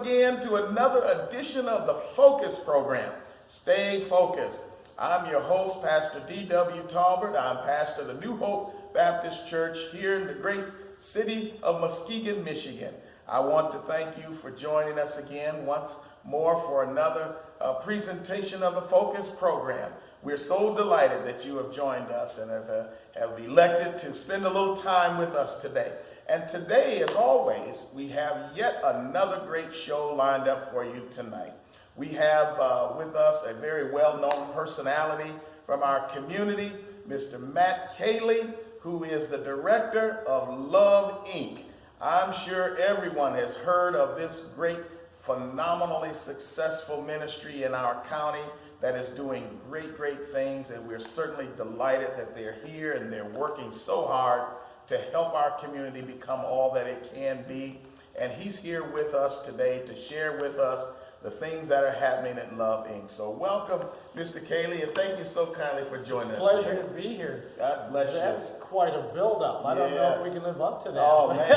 again to another edition of the Focus program. Stay focused. I'm your host, Pastor D.W. Tolbert. I'm pastor of the New Hope Baptist Church here in the great city of Muskegon, Michigan. I want to thank you for joining us again once more for another presentation of the Focus program. We're so delighted that you have joined us and have elected to spend a little time with us today. And today, as always, we have yet another great show lined up for you tonight. We have with us a very well-known personality from our community, Mr. Matt Cayley, who is the director of Love, Inc. I'm sure everyone has heard of this great, phenomenally successful ministry in our county that is doing great things, and we're certainly delighted that they're here and they're working so hard to help our community become all that it can be. And he's here with us today to share with us the things that are happening at Love, Inc. So welcome, Mr. Cayley, and thank you so kindly for joining us. Pleasure to be here. God bless you. That's quite a build-up. I don't know if we can live up to that. Oh, man.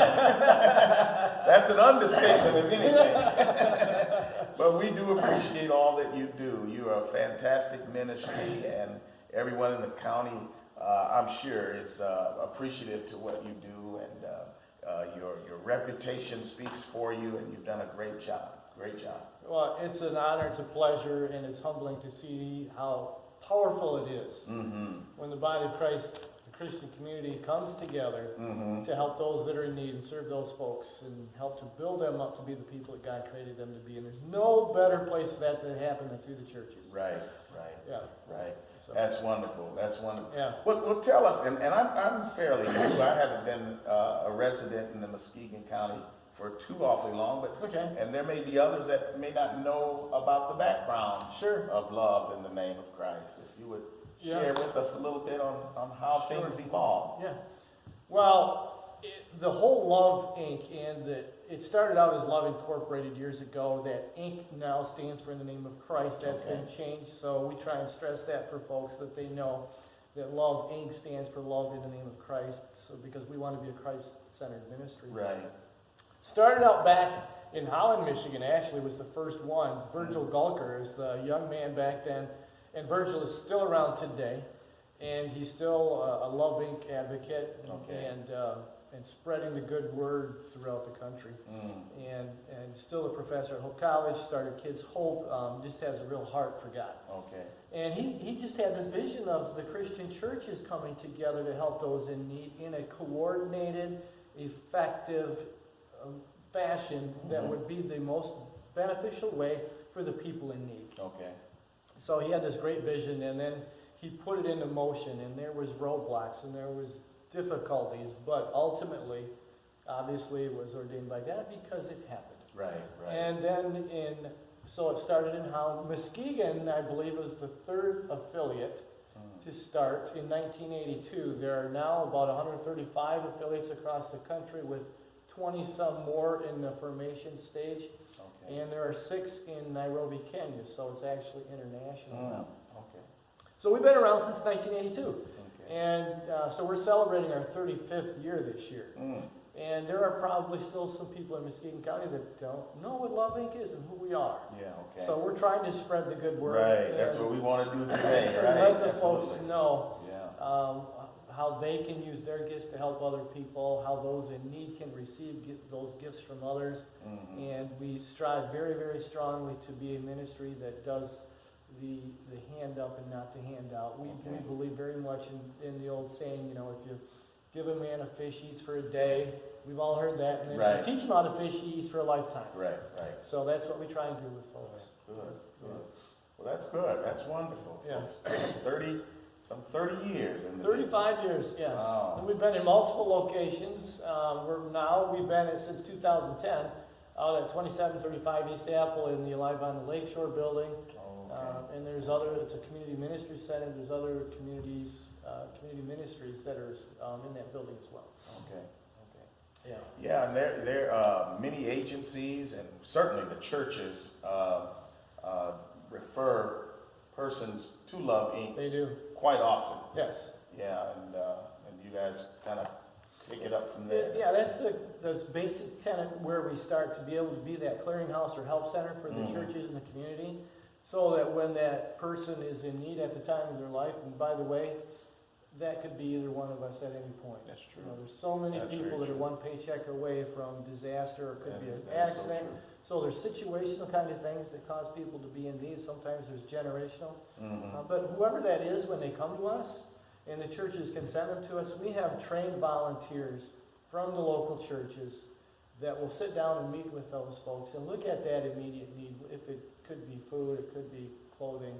That's an understatement, if anything. But we do appreciate all that you do. You are a fantastic ministry, and everyone in the county, I'm sure, is appreciative to what you do, and your reputation speaks for you, and you've done a great job. Great job. Well, it's an honor, it's a pleasure, and it's humbling to see how powerful it is when the body of Christ, the Christian community, comes together to help those that are in need and serve those folks and help to build them up to be the people that God created them to be. And there's no better place for that to happen than through the churches. Right. Yeah. Right. So, That's wonderful. Yeah. Well, tell us, and I'm fairly new. I haven't been a resident in the Muskegon County for too awfully long, but Okay. and there may be others that may not know about the background Sure. of Love in the Name of Christ. If you would Yeah. share with us a little bit on how Sure. things evolve. Yeah. Well, the whole Love Inc. and it started out as Love Incorporated years ago. That Inc. now stands for In the Name of Christ. That's been changed, so we try and stress that for folks that they know that Love Inc. stands for Love in the Name of Christ, so because we want to be a Christ-centered ministry. Right. Started out back in Holland, Michigan, actually was the first one. Virgil Gulker is the young man back then, and Virgil is still around today, and he's still a Love Inc. advocate and spreading the good word throughout the country. And still a professor at Hope College, started Kids Hope, just has a real heart for God. Okay. And he just had this vision of the Christian churches coming together to help those in need in a coordinated, effective fashion that would be the most beneficial way for the people in need. Okay. So he had this great vision, and then he put it into motion, and there was roadblocks and there was difficulties, but ultimately, obviously, it was ordained by God because it happened. Right. And then so it started in Holland. Muskegon, I believe, was the third affiliate to start in 1982. There are now about 135 affiliates across the country with 20-some more in the formation stage. Okay. And there are 6 in Nairobi, Kenya, so it's actually international now. Okay. So we've been around since 1982. Okay. And so we're celebrating our 35th year this year. And there are probably still some people in Muskegon County that don't know what Love Inc. is and who we are. Yeah, okay. So we're trying to spread the good word. Right, that's what we want to do today, And right? let the Absolutely. folks know Yeah. how they can use their gifts to help other people, how those in need can receive those gifts from others. And we strive very strongly to be a ministry that does the hand up and not the hand out. We believe very much in the old saying, if you give a man a fish, he eats for a day. We've all heard that. And then if you teach him how to fish, he eats for a lifetime. Right. So that's what we try and do with folks. Good. Well, that's good. That's wonderful. Yes. So some 30 years in the 35 business. years, yes. Wow. And we've been in multiple locations. We've been since 2010 out at 2735 East Apple in the Alive on the Lakeshore building. And there's it's a community ministry center. There's other community ministries that are in that building as well. Okay. Yeah. And there are many agencies, and certainly the churches refer persons to Love Inc. They do. quite often. Yes. Yeah, and you guys kind of pick it up from there. Yeah, that's the basic tenet where we start to be able to be that clearinghouse or help center for the churches and the community, so that when that person is in need at the time of their life, and by the way, that could be either one of us at any point. That's true. You know, there's so many That's people very that are true. one paycheck away from disaster, or it could be an That is so accident. true. So there's situational kind of things that cause people to be in need. Sometimes there's generational. But whoever that is, when they come to us, and the churches can send them to us, we have trained volunteers from the local churches that will sit down and meet with those folks and look at that immediate need. If it could be food, it could be clothing,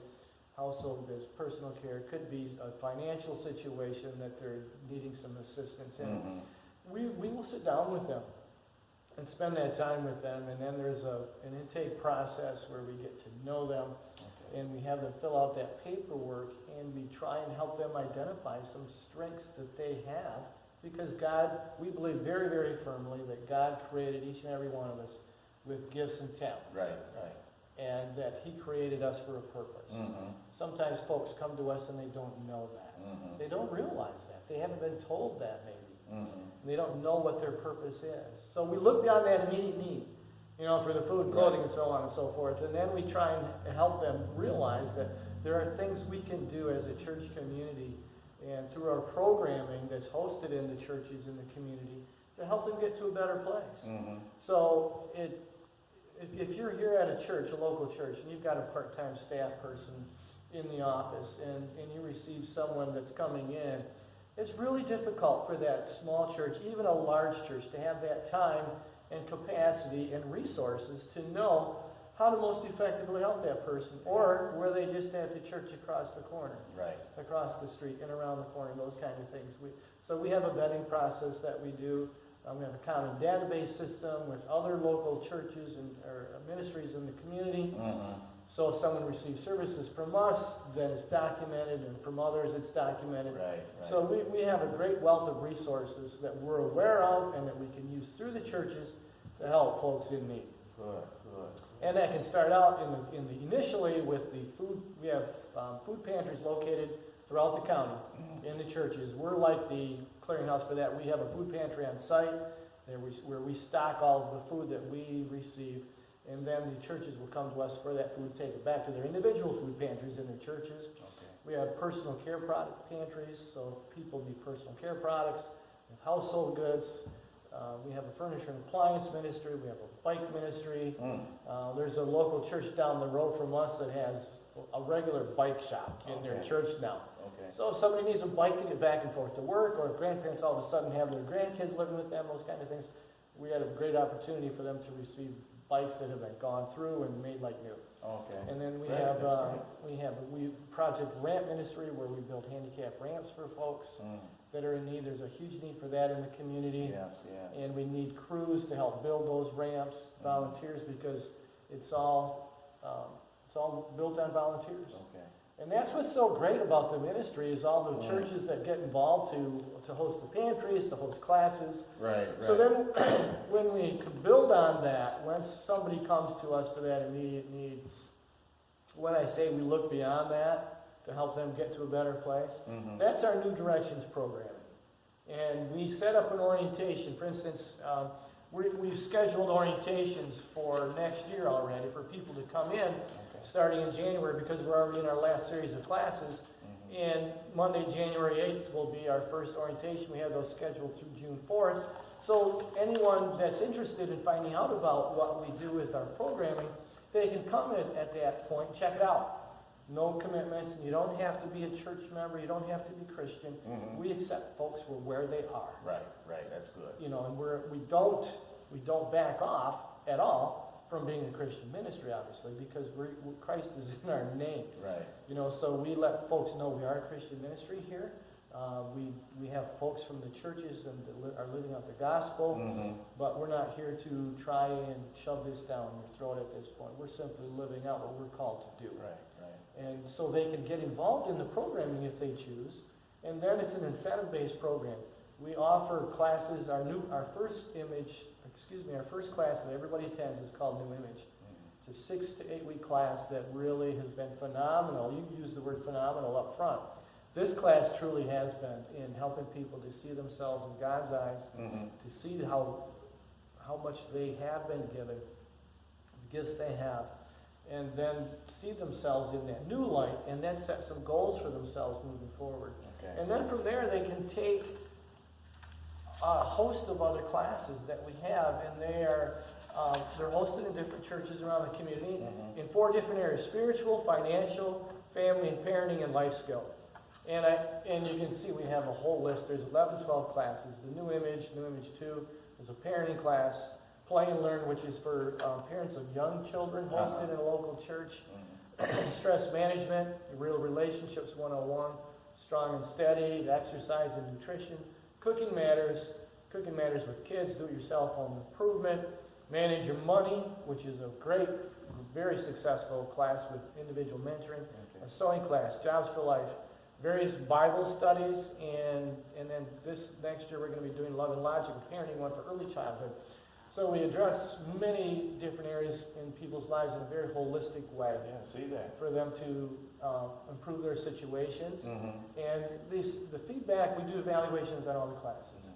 household goods, personal care, it could be a financial situation that they're needing some assistance in. We will sit down with them and spend that time with them, and then there's an intake process where we get to know them, and we have them fill out that paperwork, and we try and help them identify some strengths that they have, because God, we believe very, very firmly that God created each and every one of us with gifts and talents. Right. And that He created us for a purpose. Sometimes folks come to us and they don't know that. They don't realize that. They haven't been told that maybe. They don't know what their purpose is. So we look beyond that immediate need, you know, for the food, clothing, and so on and so forth. And then we try and help them realize that there are things we can do as a church community and through our programming that's hosted in the churches in the community to help them get to a better place. So if you're here at a church, a local church, and you've got a part-time staff person in the office, and you receive someone that's coming in, it's really difficult for that small church, even a large church, to have that time and capacity and resources to know how to most effectively help that person, or were they just at the church across the corner, across the street and around the corner, those kind of things. So we have a vetting process that we do. We have a common database system with other local churches and or ministries in the community. So if someone receives services from us, then it's documented, and from others it's documented. So we have a great wealth of resources that we're aware of and that we can use through the churches to help folks in need. Good. And that can start out initially with the food. We have food pantries located throughout the county in the churches. We're like the clearinghouse for that. We have a food pantry on site where we stock all of the food that we receive, and then the churches will come to us for that food, take it back to their individual food pantries in their churches. We have personal care product pantries, so people need personal care products, household goods. We have a furniture and appliance ministry. We have a bike ministry. There's a local church down the road from us that has a regular bike shop in their church now. So if somebody needs a bike to get back and forth to work, or if grandparents all of a sudden have their grandkids living with them, those kind of things, we had a great opportunity for them to receive bikes that have been gone through and made like new. And then we have Project Ramp Ministry, where we build handicap ramps for folks that are in need. There's a huge need for that in the community. And we need crews to help build those ramps, volunteers, because it's all built on volunteers. And that's what's so great about the ministry, is all the churches that get involved to host the pantries, to host classes. So then to build on that, when somebody comes to us for that immediate need, when I say we look beyond that to help them get to a better place, that's our New Directions programming. And we set up an orientation. For instance, we've scheduled orientations for next year already for people to come in starting in January, because we're already in our last series of classes. And Monday, January 8th will be our first orientation. We have those scheduled through June 4th. So anyone that's interested in finding out about what we do with our programming, they can come in at that point and check it out. No commitments, and you don't have to be a church member. You don't have to be Christian. We accept folks for where they are. That's good. You know, and we don't back off at all from being a Christian ministry, obviously, because Christ is in our name. You know, so we let folks know we are a Christian ministry here. We have folks from the churches and that are living out the gospel, but we're not here to try and shove this down your throat at this point. We're simply living out what we're called to do. And so they can get involved in the programming if they choose. And then it's an incentive-based program. We offer classes. Our first class that everybody attends is called New Image. It's a 6 to 8 week class that really has been phenomenal. You used the word phenomenal up front. This class truly has been in helping people to see themselves in God's eyes, to see how much they have been given, the gifts they have, and then see themselves in that new light, and then set some goals for themselves moving forward. Okay. And then from there, they can take a host of other classes that we have, and they're hosted in different churches around the community in 4 different areas: spiritual, financial, family and parenting, and life skill. And you can see we have a whole list. There's 11, 12 classes. The New Image 2. There's a parenting class, Play and Learn, which is for parents of young children, hosted in a local church. Stress Management, Real Relationships 101, Strong and Steady, Exercise and Nutrition, Cooking Matters with Kids, Do-It-Yourself Home Improvement, Manage Your Money, which is a great, very successful class with individual mentoring, a sewing class, Jobs for Life, various Bible studies, and then this next year we're going to be doing Love and Logic, a parenting one for early childhood. So we address many different areas in people's lives in a very holistic way. Yeah, see that. For them to improve their situations. And the feedback, we do evaluations on all the classes.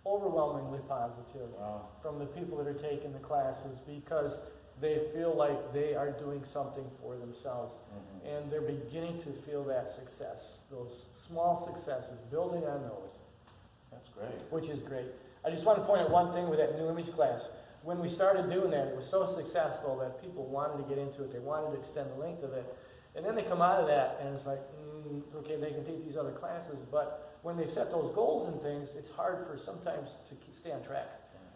Overwhelmingly positive from the people that are taking the classes, because they feel like they are doing something for themselves. And they're beginning to feel that success, those small successes, building on those. That's great. Which is great. I just want to point out one thing with that New Image class. When we started doing that, it was so successful that people wanted to get into it. They wanted to extend the length of it. And then they come out of that, and it's like, okay, they can take these other classes, but when they've set those goals and things, it's hard for sometimes to stay on track.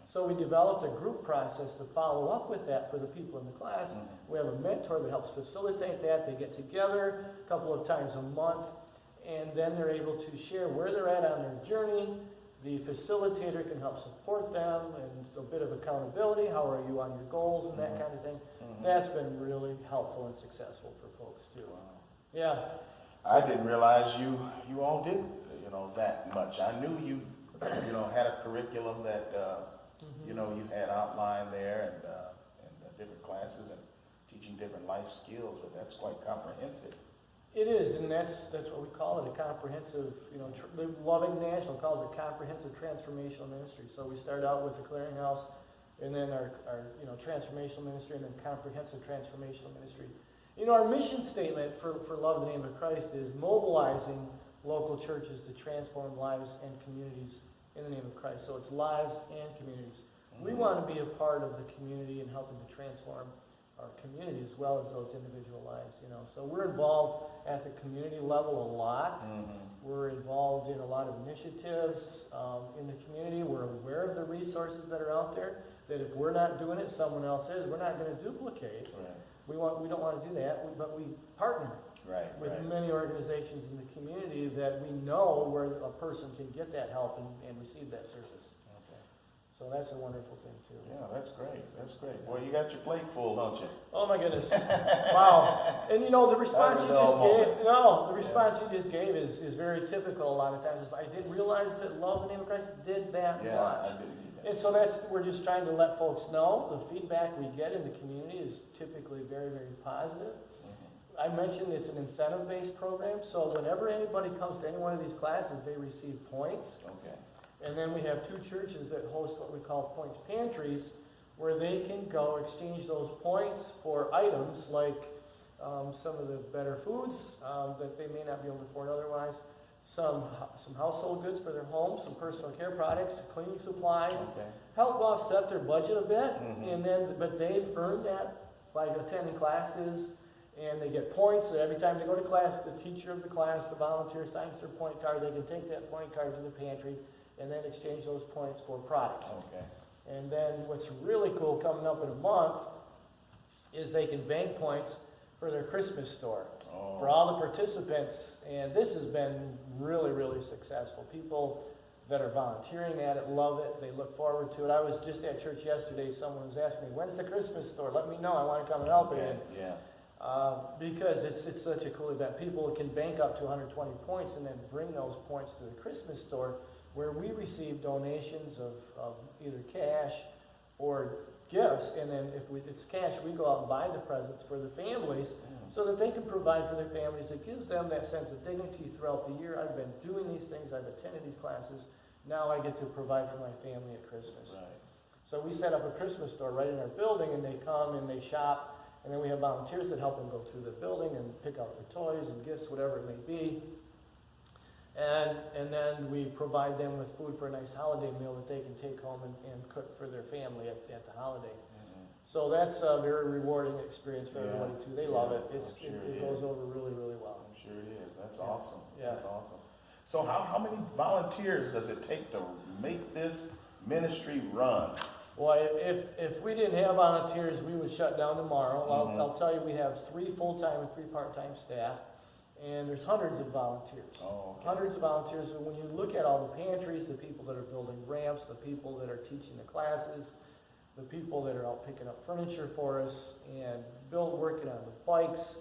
So we developed a group process to follow up with that for the people in the class. We have a mentor that helps facilitate that. They get together a couple of times a month, and then they're able to share where they're at on their journey. The facilitator can help support them, and a bit of accountability. How are you on your goals and that kind of thing? That's been really helpful and successful for folks too. Yeah. I didn't realize you all did that much. I knew you had a curriculum that you had outlined there, and different classes and teaching different life skills, but that's quite comprehensive. It is, and that's what we call it, a comprehensive, the Loving National calls it comprehensive transformational ministry. So we start out with the clearinghouse, and then our transformational ministry, and then comprehensive transformational ministry. Our mission statement for Love the Name of Christ is mobilizing local churches to transform lives and communities in the name of Christ. So it's lives and communities. We want to be a part of the community and helping to transform our community as well as those individual lives, So we're involved at the community level a lot. We're involved in a lot of initiatives in the community. We're aware of the resources that are out there, that if we're not doing it, someone else is. We're not going to duplicate. Right. We don't want to do that, but we partner with many organizations in the community that we know where a person can get that help and receive that service. So that's a wonderful thing too. Yeah, that's great. That's great. Well, you got your plate full, don't you? Oh my goodness! Wow. And the response you just gave is very typical. A lot of times, I didn't realize that Love the Name of Christ did that much. I didn't either. And so we're just trying to let folks know the feedback we get in the community is typically very, very positive. I mentioned it's an incentive-based program, so whenever anybody comes to any one of these classes, they receive points. Okay. And then we have 2 churches that host what we call points pantries, where they can go exchange those points for items like some of the better foods that they may not be able to afford otherwise, some household goods for their homes, some personal care products, cleaning supplies, help offset their budget a bit, but they've earned that by attending classes, and they get points. So every time they go to class, the teacher of the class, the volunteer signs their point card. They can take that point card to the pantry and then exchange those points for product. Okay. And then what's really cool coming up in a month is they can bank points for their Christmas store. For all the participants, and this has been really, really successful. People that are volunteering at it love it. They look forward to it. I was just at church yesterday. Someone was asking me, when's the Christmas store? Let me know. I want to come and help it. Because it's such a cool event. People can bank up to 120 points and then bring those points to the Christmas store, where we receive donations of either cash or gifts, and then if it's cash, we go out and buy the presents for the families so that they can provide for their families. It gives them that sense of dignity throughout the year. I've been doing these things, I've attended these classes, now I get to provide for my family at Christmas. Right. So we set up a Christmas store right in our building, and they come and they shop, and then we have volunteers that help them go through the building and pick out their toys and gifts, whatever it may be. And then we provide them with food for a nice holiday meal that they can take home and cook for their family at the holiday. So that's a very rewarding experience for everybody too. They love it. It goes over really, really well. I'm sure it is. That's awesome. Yeah. That's awesome. So how many volunteers does it take to make this ministry run? Well, if we didn't have volunteers, we would shut down tomorrow. I'll tell you, we have 3 full-time and 3 part-time staff, and there's hundreds of volunteers. Oh, okay. Hundreds of volunteers. And when you look at all the pantries, the people that are building ramps, the people that are teaching the classes, the people that are out picking up furniture for us, and working on the bikes,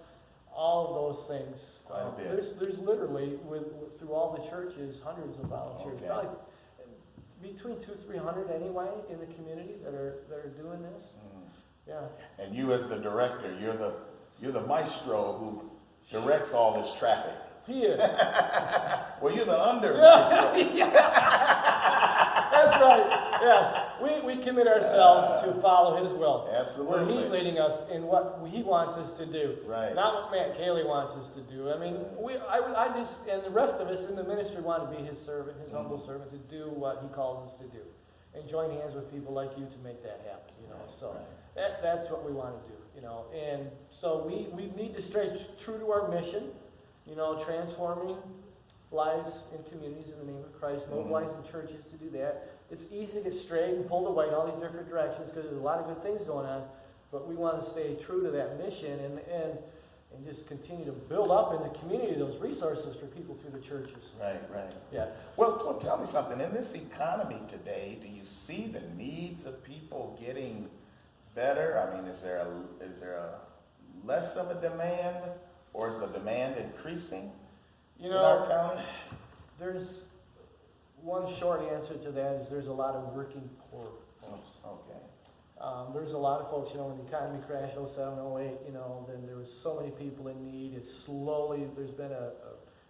all of those things. Quite a bit. There's literally, through all the churches, hundreds of volunteers. Okay. Probably between 200-300 anyway in the community that are doing this. Yeah. And you as the director, you're the maestro who directs all this traffic. He is. Well, you're the under. That's right. Yes. We commit ourselves to follow his will. Absolutely. Where he's leading us in what he wants us to do. Right. Not what Matt Cayley wants us to do. I mean, I just, and the rest of us in the ministry want to be his servant, his humble servant, to do what he calls us to do. And join hands with people like you to make that happen, you know. So that's what we want to do, you know. And so we need to stay true to our mission, you know, transforming lives in communities in the name of Christ, mobilizing churches to do that. It's easy to get strayed and pulled away in all these different directions because there's a lot of good things going on, but we want to stay true to that mission and just continue to build up in the community those resources for people through the churches. Right. Yeah. Well, tell me something. In this economy today, do you see the needs of people getting better? I mean, is there a less of a demand, or is the demand increasing in our county? There's one short answer to that is there's a lot of working poor folks. Okay. There's a lot of folks, you know, when the economy crashed 07, 08, you know, then there was so many people in need. There's been a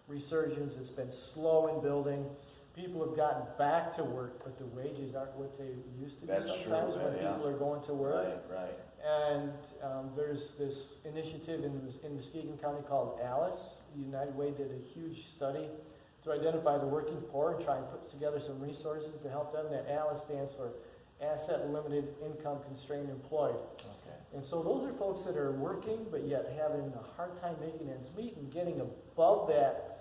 resurgence. It's been slow in building. People have gotten back to work, but the wages aren't what they used to be sometimes when people are going to work. Right. And there's this initiative in Muskegon County called ALICE. United Way did a huge study to identify the working poor and try and put together some resources to help them. That ALICE stands for Asset Limited Income Constrained Employed. Okay. And so those are folks that are working but yet having a hard time making ends meet and getting above that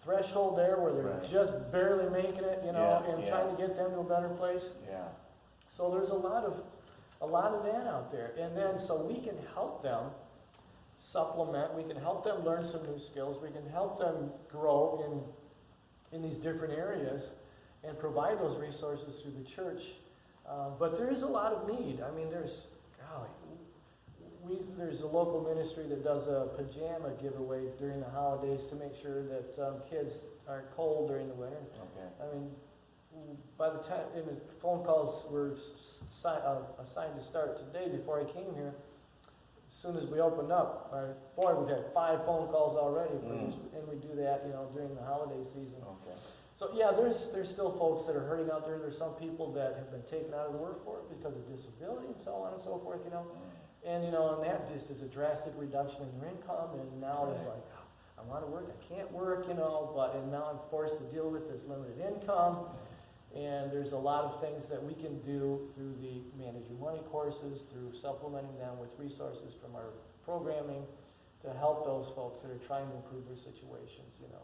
threshold there where they're just barely making it, you know, trying to get them to a better place. Yeah. So there's a lot of that out there. And then so we can help them supplement, we can help them learn some new skills, we can help them grow in these different areas and provide those resources through the church. But there is a lot of need. I mean, there's a local ministry that does a pajama giveaway during the holidays to make sure that kids aren't cold during the winter. Okay. I mean, by the time the phone calls were assigned to start today before I came here, as soon as we opened up, we've had 5 phone calls already, and we do that, you know, during the holiday season. Okay. So yeah, there's still folks that are hurting out there. There's some people that have been taken out of the workforce because of disability and so on and so forth, you know. And you know, and that just is a drastic reduction in their income. And now it's like, I want to work, I can't work, you know. And now I'm forced to deal with this limited income. And there's a lot of things that we can do through the Manage Your Money courses, through supplementing them with resources from our programming to help those folks that are trying to improve their situations, you know.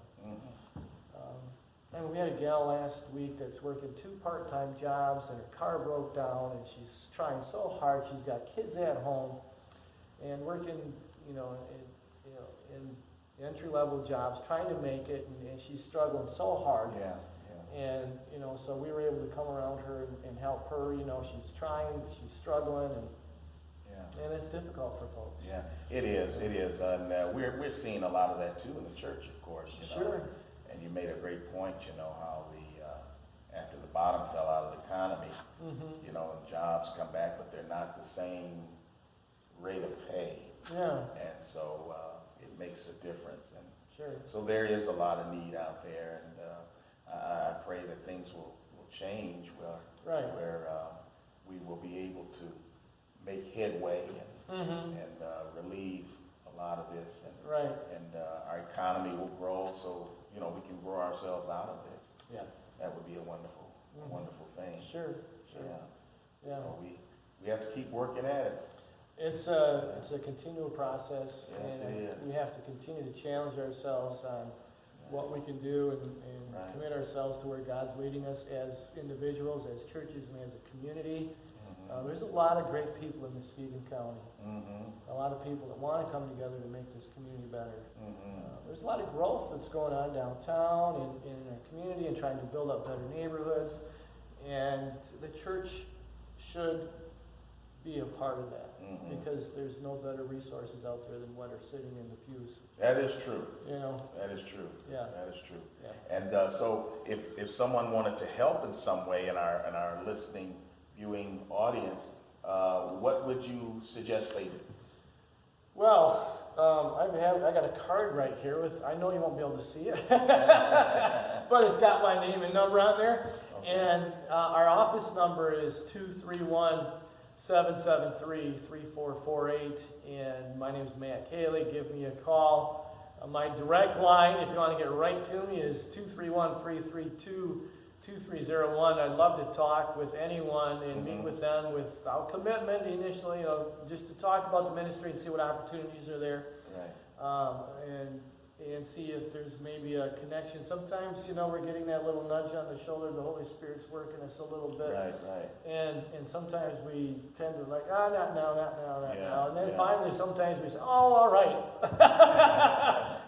And we had a gal last week that's working 2 part-time jobs, and her car broke down, and she's trying so hard. She's got kids at home, and working, you know, in entry-level jobs, trying to make it, and she's struggling so hard. Yeah. And you know, so we were able to come around her and help her. You know, she's trying, she's struggling, and it's difficult for folks. Yeah, it is, and we're seeing a lot of that too in the church, of course. You know? Sure. And you made a great point, you know, how after the bottom fell out of the economy, you know, and jobs jobs come back, but they're not the same rate of pay. Yeah, And so it makes a difference. And sure. so there is a lot of need out there, and I pray that things will change Right. where we will be able to make headway and relieve a lot of this, and Right. Our economy will grow, so we can grow ourselves out of this. Yeah. That would be a wonderful, wonderful thing. Sure. Sure. Yeah. Yeah. So we have to keep working at it. It's a continual process, Yes, and it is. we have to continue to challenge ourselves on what we can do and Right. commit ourselves to where God's leading us as individuals, as churches, and as a community. There's a lot of great people in Muskegon County. A lot of people that want to come together to make this community better. There's a lot of growth that's going on downtown and in our community and trying to build up better neighborhoods. And the church should be a part of that because there's no better resources out there than what are sitting in the pews. That is true. That is true. Yeah. That is true. Yeah. And so if someone wanted to help in some way in our listening, viewing audience, what would you suggest they do? Well, I got a card right here I know you won't be able to see it, but it's got my name and number on there. Okay. And our office number is 231-773-3448, and my name is Matt Cayley. Give me a call. My direct line, if you want to get right to me, is 231-332-2301. I'd love to talk with anyone and meet with them without commitment initially, just to talk about the ministry and see what opportunities are there. Right. And see if there's maybe a connection. Sometimes, we're getting that little nudge on the shoulder. The Holy Spirit's working us a little bit. Right. And sometimes we tend to not now, not Yeah, now. And then yeah. finally, sometimes we say, oh, all right.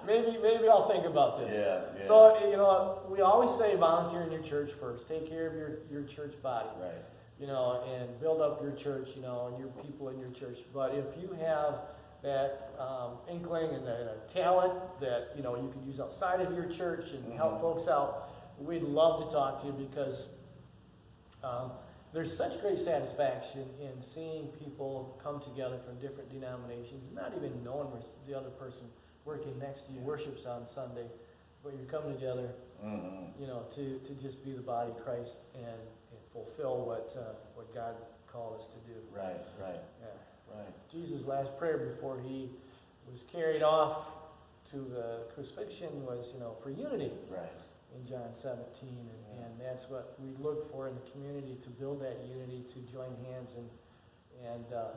maybe I'll think about this. Yeah. So, we always say volunteer in your church first. Take care of your church body. Right. And build up your church, and your people in your church. But if you have that inkling and that talent that you can use outside of your church and help folks out, we'd love to talk to you because there's such great satisfaction in seeing people come together from different denominations, not even knowing where the other person working next to you worships on Sunday, but you're coming together, to just be the body of Christ and fulfill what God called us to do. Right. Yeah. Right. Jesus' last prayer before he was carried off to the crucifixion was, for unity. Right. In John 17, and that's what we look for in the community, to build that unity, to join hands and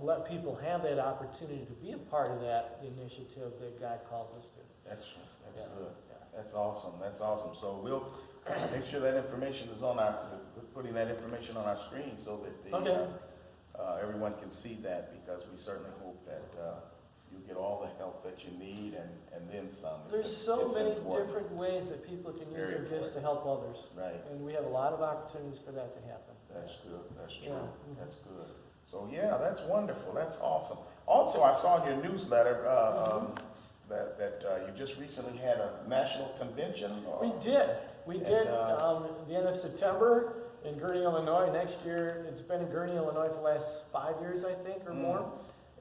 let people have that opportunity to be a part of that initiative that God calls us to. That's good. Yeah. That's awesome. So we'll make sure that information is we're putting that information on our screen so that everyone can see that, because we certainly hope that you get all the help that you need and then some. There's so many different ways that people can use their gifts to help others. Right. And we have a lot of opportunities for that to happen. That's good. That's true. Yeah. That's good. So that's wonderful. That's awesome. Also, I saw in your newsletter that you just recently had a national convention. We did. The end of September in Gurnee, Illinois. Next year, it's been in Gurnee, Illinois for the last 5 years, I think, or more.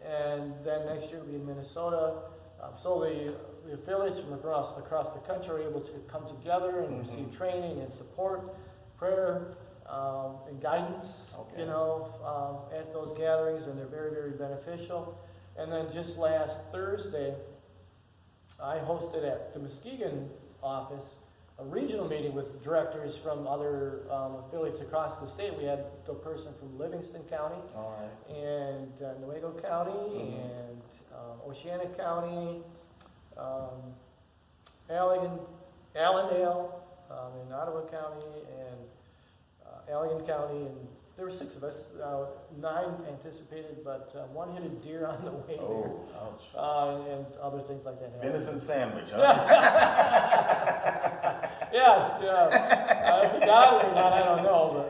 And then next year it'll be in Minnesota. So the affiliates from across the country are able to come together and receive training and support, prayer, and guidance, at those gatherings, and they're very, very beneficial. And then just last Thursday, I hosted at the Muskegon office a regional meeting with directors from other affiliates across the state. We had a person from Livingston County, and Nuevo County, and Oceana County, Allendale, in Ottawa County, and Allegan County, and there were 6 of us. 9 anticipated, but one hit a deer on the way there. Ouch. And other things like that. Venison sandwich, huh? Yes, yeah. If he got it or not, I don't know, but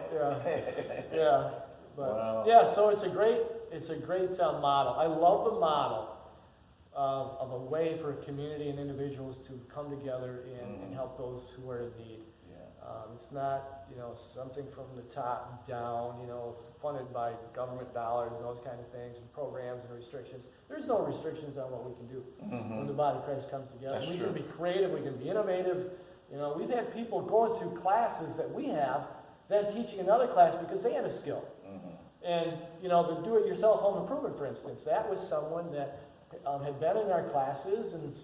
yeah. But wow. So it's a great model. I love the model of a way for a community and individuals to come together and help those who are in need. Yeah. It's not, something from the top down, funded by government dollars and those kind of things, and programs and restrictions. There's no restrictions on what we can do when the body of Christ comes together. That's We true. can be creative, we can be innovative. We've had people going through classes that we have, then teaching another class because they had a skill. And, the do-it-yourself home improvement, for instance, that was someone that had been in our classes and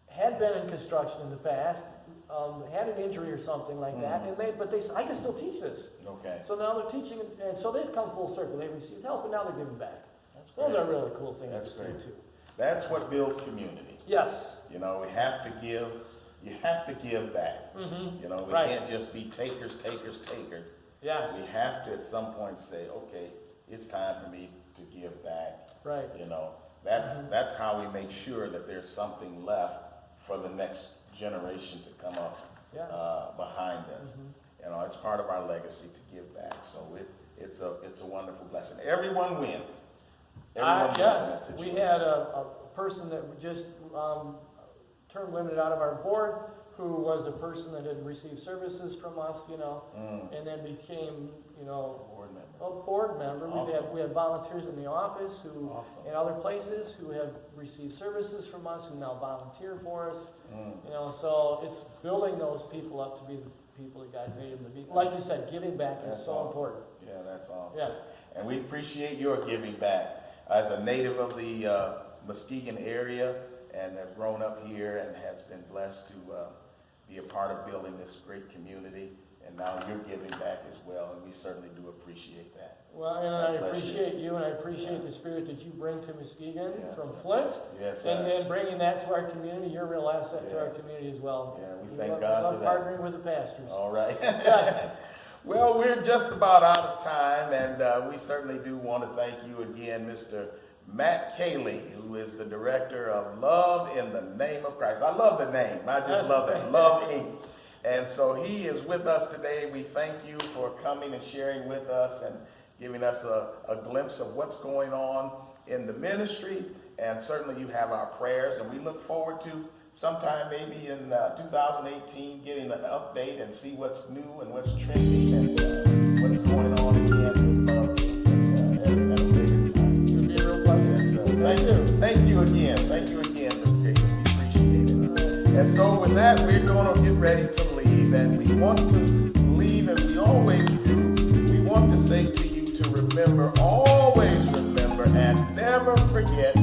had been in construction in the past, had an injury or something like that, and they said, I can still teach this. Okay. So now they're teaching, and so they've come full circle. They received help, and now they're giving back. That's Those great. are really cool things That's to see, great. too. That's what builds community. Yes. We have to give. You have to give back. We Right. can't just be takers. Yes. We have to at some point say, okay, it's time for me to give back. Right. That's how we make sure that there's something left for the next generation to come up Yes. behind us. It's part of our legacy to give back. So it's a wonderful blessing. Everyone wins. Everyone wins in that Yes. situation. We had a person that just term limited out of our board, who was a person that had received services from us, and then became, Board member. a board member. Awesome. We have volunteers in the office who, Awesome. in other places, who have received services from us, who now volunteer for us. So it's building those people up to be the people that God made them to be. Like you said, giving back is That's so awesome. important. Yeah, that's awesome. Yeah. And we appreciate your giving back. As a native of the Muskegon area and have grown up here and has been blessed to be a part of building this great community, and now you're giving back as well, and we certainly do appreciate that. Well, and I God bless appreciate you, and I appreciate the spirit that you bring to Muskegon Yes, from sir. Flint. Yes, And sir. then bringing that to our community, you're a real asset to Yeah. our community as well. Yeah, we We thank love- God love for that. partnering with the pastors. All right. Yes. Well, we're just about out of time, and we certainly do want to thank you again, Mr. Matt Cayley, who is the director of Love in the Name of Christ. I love the name. I just Yes. love that. Love Inc. And so he is with us today. We thank you for coming and sharing with us and giving us a glimpse of what's going on in the ministry. And certainly you have our prayers, and we look forward to sometime maybe in 2018 getting an update and see what's new and what's trending and what's going on again with Love Inc. at a later time. It'd be a real pleasure. Thank you. Thank you again. Thank you again, Mr. Jason. We appreciate it. And so with that, we're going to get ready to leave. And we want to leave, as we always do. We want to say to you to remember, always remember, and never forget